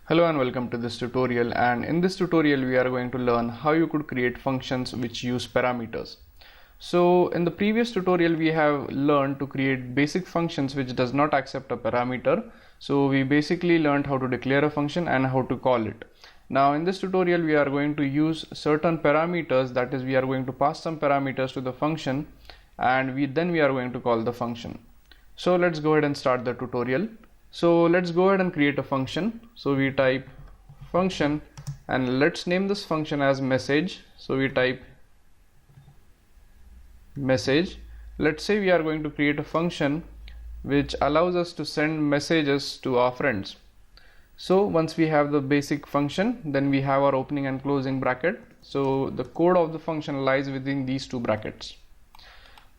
Hello and welcome to this tutorial, and in this tutorial we are going to learn how you could create functions which use parameters. So in the previous tutorial we have learned to create basic functions which does not accept a parameter. So we basically learned how to declare a function and how to call it. Now in this tutorial we are going to use certain parameters, that is we are going to pass some parameters to the function and then we are going to call the function. So let's go ahead and start the tutorial. So let's go ahead and create a function. So we type function and let's name this function as message. So we type message. Let's say we are going to create a function which allows us to send messages to our friends. So once we have the basic function, then we have our opening and closing bracket. So the code of the function lies within these two brackets.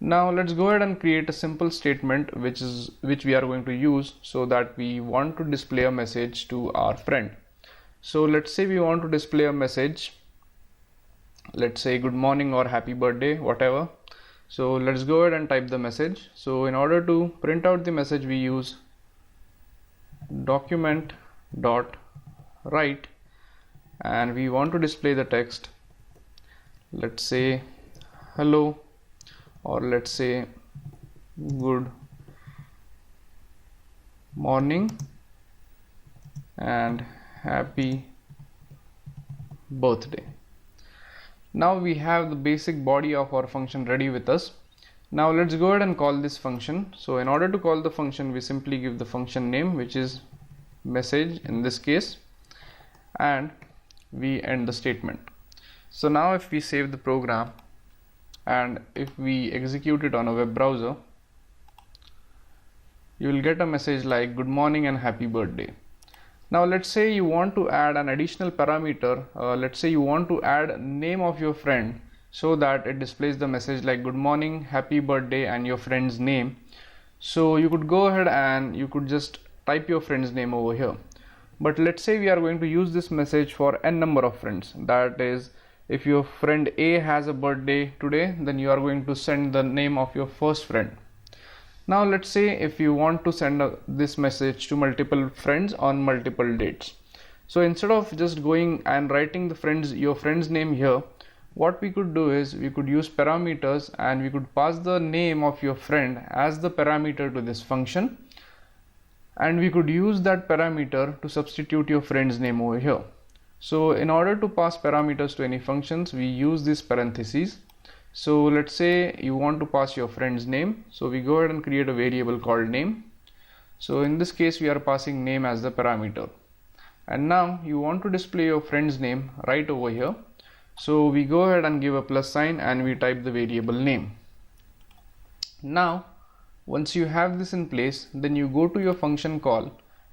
Now let's go ahead and create a simple statement which we are going to use so that we want to display a message to our friend. So let's say we want to display a message, let's say good morning or happy birthday, whatever. So let's go ahead and type the message. So in order to print out the message we use document.write and we want to display the text, let's say hello, or let's say good morning and happy birthday. Now we have the basic body of our function ready with us. Now let's go ahead and call this function. So in order to call the function we simply give the function name, which is message in this case, and we end the statement. So now if we save the program and if we execute it on a web browser, you will get a message like good morning and happy birthday. Now let's say you want to add an additional parameter, let's say you want to add name of your friend so that it displays the message like good morning, happy birthday and your friend's name. So you could go ahead and you could just type your friend's name over here. But let's say we are going to use this message for n number of friends, that is if your friend A has a birthday today, then you are going to send the name of your first friend. Now let's say if you want to send this message to multiple friends on multiple dates. So instead of just going and writing your friend's name here, what we could do is we could use parameters and we could pass the name of your friend as the parameter to this function, and we could use that parameter to substitute your friend's name over here. So in order to pass parameters to any functions, we use these parentheses. So let's say you want to pass your friend's name. So we go ahead and create a variable called name. So in this case, we are passing name as the parameter. And now you want to display your friend's name right over here. So we go ahead and give a plus sign and we type the variable name. Now, once you have this in place, then you go to your function call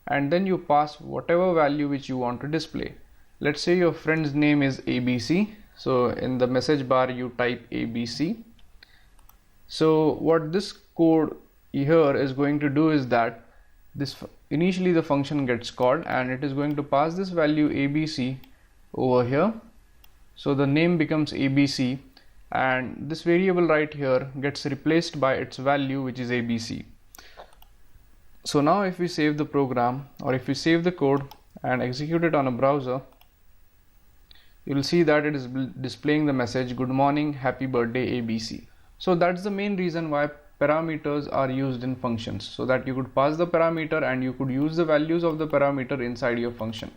and then you pass whatever value which you want to display. Let's say your friend's name is ABC. So in the message bar you type ABC. So what this code here is going to do is that initially the function gets called and it is going to pass this value ABC over here. So the name becomes ABC and this variable right here gets replaced by its value, which is ABC. So now if we save the program or if we save the code and execute it on a browser, you will see that it is displaying the message good morning, happy birthday ABC. So that's the main reason why parameters are used in functions, so that you could pass the parameter and you could use the values of the parameter inside your function.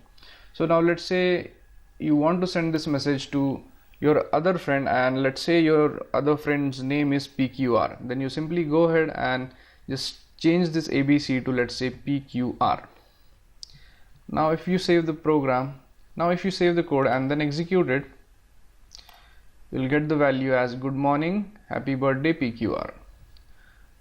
So now let's say you want to send this message to your other friend and let's say your other friend's name is PQR. Then you simply go ahead and just change this ABC to, let's say, PQR. Now if you save the program, if you save the code and then execute it, you'll get the value as good morning, happy birthday, PQR.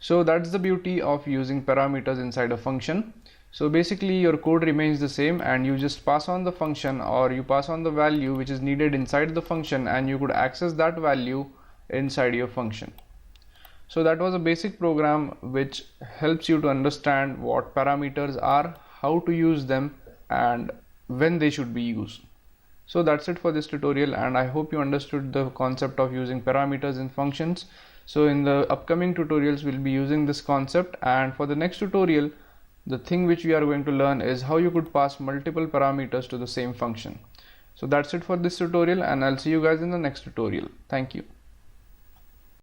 So that's the beauty of using parameters inside a function. So basically your code remains the same and you just pass on the function or you pass on the value which is needed inside the function and you could access that value inside your function. So that was a basic program which helps you to understand what parameters are, how to use them, and when they should be used. So that's it for this tutorial and I hope you understood the concept of using parameters in functions. So in the upcoming tutorials we'll be using this concept, and for the next tutorial the thing which we are going to learn is how you could pass multiple parameters to the same function. So that's it for this tutorial, and I'll see you guys in the next tutorial. Thank you.